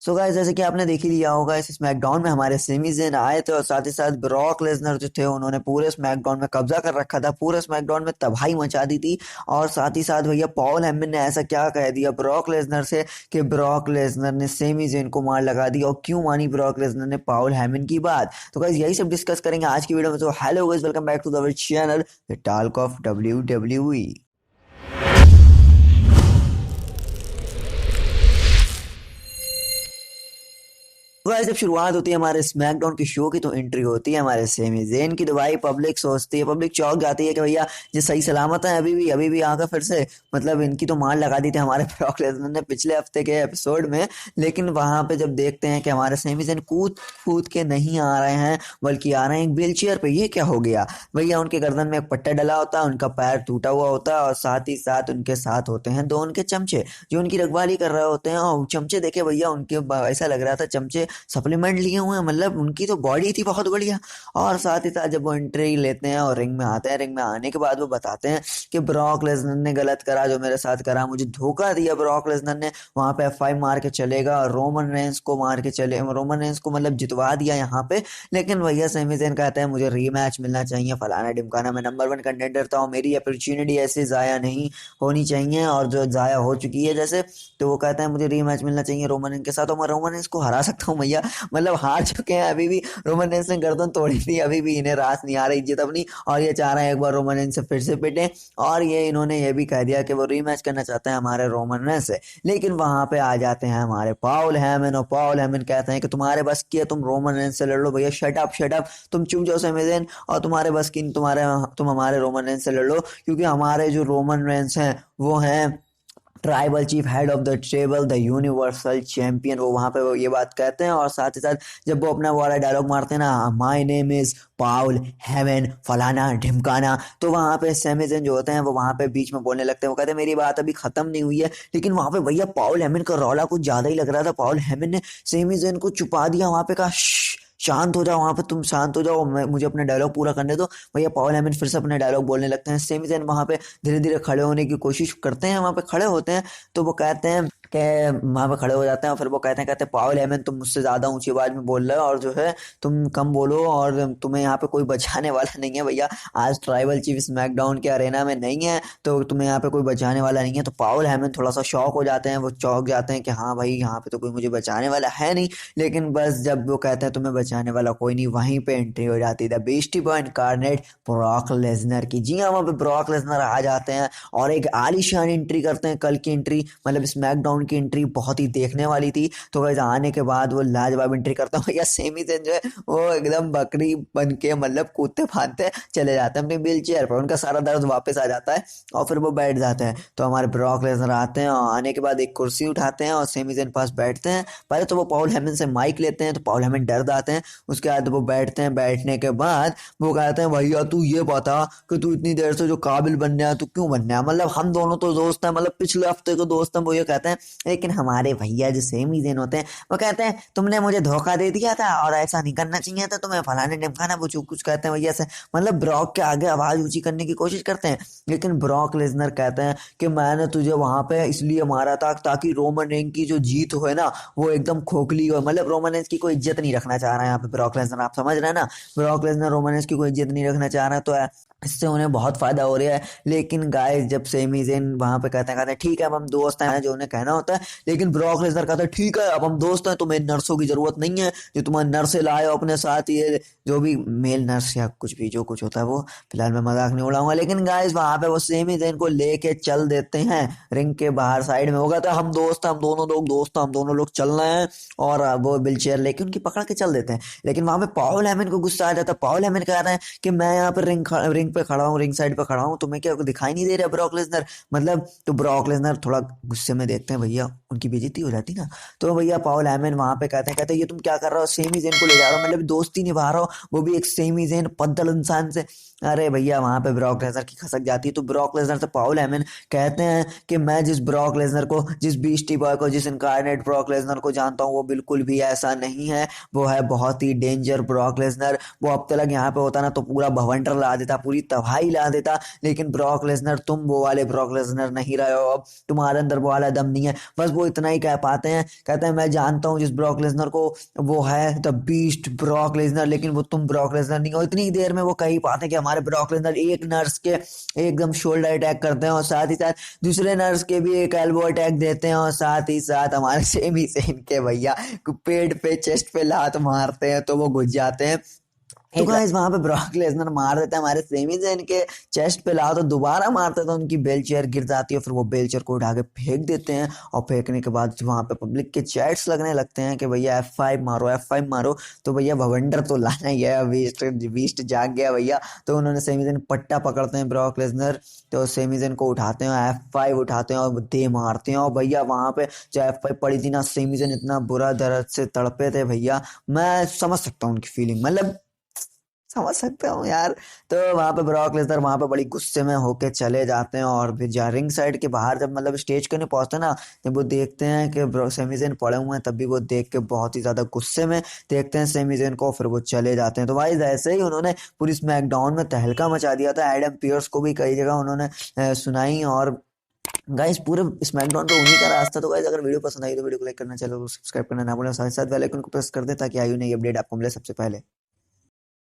So guys जैसे कि आपने देख ही लिया होगा इस स्मैकडाउन में हमारे सेमी ज़ेन आए थे और साथ ही साथ ब्रॉक लेसनर जो थे उन्होंने पूरे स्मैकडाउन में कब्जा कर रखा था, पूरे स्मैकडाउन में तबाही मचा दी थी। और साथ ही साथ भैया पॉल हेमन ने ऐसा क्या कह दिया ब्रॉक लेसनर से कि ब्रॉक लेसनर ने सेमी ज़ेन को मार लगा दी। और क्यों मानी ब्रॉक लेसनर ने पॉल हेमन की बात, तो गाइस यही सब डिस्कस करेंगे आज की वीडियो में। तो hello guys, welcome back to the channel the talk of WWE। Guys जब शुरुआत होती है हमारे स्मैकडाउन की शो की तो एंट्री होती है हमारे सेमी ज़ेन की। तो भाई पब्लिक सोचती है, पब्लिक चौंक जाती है कि भैया ये सही सलामत है अभी भी आकर फिर से, मतलब इनकी तो मार लगा दी थी हमारे ब्रॉक लेसनर ने पिछले हफ्ते के एपिसोड में। लेकिन वहां पे जब देखते हैं कि हमारे सेमी ज़ेन कूद कूद के नहीं आ रहे हैं बल्कि आ रहे हैं एक व्हील चेयर पे, ये क्या हो गया भैया। उनके गर्दन में एक पट्टा डला होता है, उनका पैर टूटा हुआ होता है और साथ ही साथ उनके साथ होते हैं दो उनके चमचे जो उनकी रखवाली कर रहे होते हैं। और चमचे देखे भैया उनके ऐसा लग रहा था चमचे सप्लीमेंट लिए हुए हैं, मतलब उनकी तो बॉडी थी बहुत बढ़िया। और साथ ही साथ जब वो एंट्री लेते हैं और रिंग में आते हैं, रिंग में आने के बाद वो बताते हैं कि ब्रॉक लेसनर ने गलत करा, जो मेरे साथ करा, मुझे धोखा दिया ब्रॉक लेसनर ने। वहां पे F5 मार के चलेगा और रोमन रेंस को मार के चले, रोमन रेंस को मतलब जितवा दिया यहाँ पे। लेकिन भैया सेमी ज़ेन कहते हैं मुझे रीमैच मिलना चाहिए, फलाना ढिमकाना, मैं नंबर 1 कंटेंडर था और मेरी अपॉर्चुनिटी ऐसे जाया नहीं होनी चाहिए और जो जाया हो चुकी है जैसे। तो वो कहता है मुझे रीमैच मिलना चाहिए रोमन रेंस के साथ और मैं रोमन रेंस को हरा सकता हूँ भैया। मतलब हार चुके हैं अभी भी, रोमन रेंस ने गर्दन तोड़ी थी, अभी भी इन्हें रास नहीं आ रही इज्जत अपनी और ये चाह रहे हैं एक बार रोमन रेंस से फिर से पिटे। और ये इन्होंने ये भी कह दिया कि वो रीमैच करना चाहते हैं हमारे रोमन रेंस से। लेकिन वहां पे आ जाते हैं हमारे पॉल हेमन और पॉल हेमन कहते हैं कि तुम्हारे बस की है, तुम रोमन रेंस से लड़ लो भैया, शट अप शट अप, तुम चुप जाओ सेमी ज़ेन, और तुम्हारे बस की तुम हमारे रोमन रेंस से लड़ लो, क्योंकि हमारे जो रोमन रेंस हैं वो हैं tribal chief, head of the table, the universal champion. वो वहां पे वो ये बात कहते हैं और साथ ही साथ जब वो अपना वाला डायलॉग मारते हैं ना, माय नेम इज पाउल हेमन फलाना ढिमकाना, तो वहां पे सेमी ज़ेन जो होते हैं वो वहां पे बीच में बोलने लगते हैं। वो कहते हैं मेरी बात अभी खत्म नहीं हुई है। लेकिन वहां पे भैया पाउल हेमन का रौला कुछ ज्यादा ही लग रहा था। पाउल हेमन ने सेमी ज़ेन को छुपा दिया, वहां पे कहा शांत हो जाओ, वहां पे तुम शांत हो जाओ, मुझे अपना डायलॉग पूरा करने दो। भैया पॉल हेमन फिर से अपने डायलॉग बोलने लगते हैं। सेमी ज़ेन वहां पे धीरे धीरे खड़े होने की कोशिश करते हैं, वहां पे खड़े होते हैं तो वो कहते हैं कि वहां पे खड़े हो जाते हैं और फिर वो कहते हैं पॉल हेमन तुम मुझसे ज्यादा ऊंची आवाज में बोल रहे हो और जो है तुम कम बोलो और तुम्हें यहाँ पे कोई बचाने वाला नहीं है भैया। आज ट्राइबल चीफ स्मैकडाउन के अरेना में नहीं है तो तुम्हें यहाँ पे कोई बचाने वाला नहीं है। तो पॉल हेमन थोड़ा सा शॉक हो जाते हैं, वो चौंक जाते हैं कि हाँ भाई यहाँ पे तो कोई मुझे बचाने वाला है नहीं। लेकिन बस जब वो कहते हैं तुम्हें बचाने वाला कोई नहीं, वहीं पे एंट्री हो जाती है Beastie boy incarnate Brock Lesnar की। जी हाँ, वहाँ पे ब्रॉक लेसनर आ जाते हैं और एक आलीशान एंट्री करते हैं। कल की एंट्री मतलब स्मैकडाउन की एंट्री बहुत ही देखने वाली थी। तो गाइस आने के बाद वो लाजवाब एंट्री करता हूँ भैया, सेमी ज़ेन जो है वो एकदम बकरी बन के मतलब कूदते फांदते चले जाते हैं अपनी व्हील चेयर पर, उनका सारा दर्द वापस आ जाता है और फिर वो बैठ जाते हैं। तो हमारे ब्रॉक लेसनर आते हैं और आने के बाद एक कुर्सी उठाते हैं और सेमी ज़ेन पास बैठते हैं। पहले तो वो पॉल हेमन से माइक लेते हैं तो पॉल हेमन डर जाते हैं। उसके बाद वो बैठते हैं, बैठने के बाद वो कहते हैं भैया तू ये बता कि तू इतनी देर से जो काबिल बनने है तू क्यों बनने है, मतलब हम दोनों तो दोस्त हैं, मतलब पिछले हफ्ते के दोस्त हैं। वो ये कहते हैं। लेकिन हमारे भैया जो सेमी ज़ेन होते हैं वो कहते हैं तुमने मुझे धोखा दे दिया था और ऐसा नहीं करना चाहिए था, तुम्हें फलाने ढिमकाना, वो कुछ कहते हैं भैया से, मतलब ब्रॉक के आगे आवाज ऊंची करने की कोशिश करते हैं। लेकिन ब्रॉक लेसनर कहते हैं कि मैंने तुझे वहां पे इसलिए मारा था ताकि रोमन रेंस की जो जीत हो ना वो एकदम खोखली हो, मतलब रोमन रेंस की कोई इज्जत नहीं रखना चाह रहा है यहाँ पे ब्रॉक लेसनर, आप समझ रहे हैं ना। ब्रॉक लेसनर रोमन रेंस की कोई इज्जत नहीं रखना चाह रहा है, तो इससे उन्हें बहुत फायदा हो रहा है। लेकिन गाइस जब सेमी ज़ेन वहां पे कहते हैं ठीक है अब हम दोस्त हैं, जो उन्हें कहना होता है। लेकिन ब्रॉक लेसनर कहता है ठीक है अब हम दोस्त हैं, तुम्हें नर्सों की जरूरत नहीं है, जो तुम्हारे नर्से लाए हो अपने साथ, ये जो भी मेल नर्स या कुछ भी जो कुछ होता है वो, फिलहाल मैं मजाक नहीं उड़ाऊंगा। लेकिन गाइस वहां पे वो सेमी ज़ेन को लेके चल देते हैं रिंग के बाहर साइड में। होगा था हम दोस्त हैं, हम दोनों लोग दोस्त हैं, हम दोनों लोग चल रहे हैं और वो व्हील चेयर लेके उनकी पकड़ के चल देते हैं। लेकिन वहां पे पॉल हेमन को गुस्सा आ जाता है। पॉल हेमन कह रहे हैं कि मैं यहाँ पे रिंग पे खड़ा हूँ, रिंग साइड पे खड़ा हूँ, तुम्हें क्या दिखाई नहीं दे रहा ब्रॉक लेसनर, मतलब। तो ब्रॉक लेसनर थोड़ा गुस्से में देखते हैं, भैया उनकी बेइज्जती हो जाती ना। तो भैया पॉल हेमन वहां पे कहते हैं ये तुम क्या कर रहे हो, सेमी ज़ेन को ले जा रहा हो, मतलब दोस्ती निभा रहा हो, वो भी एक सेमी ज़ेन पद्दल इंसान से। अरे भैया वहां पे ब्रॉक लेसनर की खसक जाती है। तो ब्रॉक लेसनर से पॉल हेमन कहते हैं कि मैं जिस ब्रॉक लेसनर को, जिस बीस्टी बॉय को, जिस इनकार्नेट ब्रॉक लेसनर को जानता हूँ वो बिल्कुल भी ऐसा नहीं है, वो है बहुत ही डेंजर ब्रॉक लेसनर। वो अब तक यहाँ पे होता ना तो पूरा भवंडर ला देता, पूरी तबाही ला देता। लेकिन ब्रॉक लेसनर तुम वो वाले ब्रॉक लेसनर नहीं रहे हो, अब तुम्हारे अंदर वो वाला दम नहीं है। बस वो इतना ही कह पाते हैं, कहते हैं मैं जानता हूँ जिस ब्रॉक लेसनर को, वो है द बीस्ट ब्रॉक लेसनर, लेकिन वो तुम ब्रॉक लेसनर नहीं हो। इतनी ही देर में वो कह ही पाते हैं कि हमारे ब्रॉक लेसनर एक नर्स के एकदम शोल्डर अटैक करते हैं और साथ ही साथ दूसरे नर्स के भी एक एल्बो अटैक देते हैं और साथ ही साथ हमारे सेमी सेन के भैया पेट पे चेस्ट पे लात मारते हैं तो वो घुस जाते हैं। तो गाइस वहां पे ब्रॉक लेसनर मार देता है हमारे सेमी ज़ेन के चेस्ट पे, लाओ तो दोबारा मारता है तो उनकी बेल चेयर गिर जाती है, फिर वो बेल चेयर को उठा के फेंक देते हैं और फेंकने के बाद वहां पे पब्लिक के चैट्स लगने लगते हैं कि भैया F5 मारो, F5 मारो। तो भैया भवंडर तो लाना ही है, बीस्ट बीस्ट जाग गया भैया। तो उन्होंने सेमी ज़ेन पट्टा पकड़ते हैं ब्रॉक लेसनर, तो सेमी ज़ेन को उठाते हैं, F5 उठाते हैं और दे मारते हैं। और भैया वहां पे जो F5 पड़ी थी ना, सेमी ज़ेन इतना बुरा दर्द से तड़पे थे भैया, मैं समझ सकता हूँ उनकी फीलिंग, मतलब समझ सकता हूँ यार। तो वहां पे ब्रॉक लेसनर वहां पे बड़ी गुस्से में होके चले जाते हैं और फिर रिंग साइड के बाहर जब मतलब स्टेज के नहीं पहुंचते ना, जब वो देखते हैं कि सेमी ज़ेन पड़े हुए हैं, तब भी वो देख के बहुत ही ज्यादा गुस्से में देखते हैं सेमी ज़ेन को, फिर वो चले जाते हैं। तो भाई ऐसे ही उन्होंने पूरी स्मैकडाउन में तहलका मचा दिया था, एडम पियर्स को भी कई जगह उन्होंने सुनाई। और गाइस पूरे स्मैकडाउन पे उन्हीं का रास्ता। तो गाइस अगर वीडियो पसंद आई तो वीडियो को लाइक करना, चैनल को सब्सक्राइब करना ना भूलें, साथ ही साथ बेल आइकन को प्रेस कर दें ताकि आई हुई नई अपडेट आपको मिले सबसे पहले।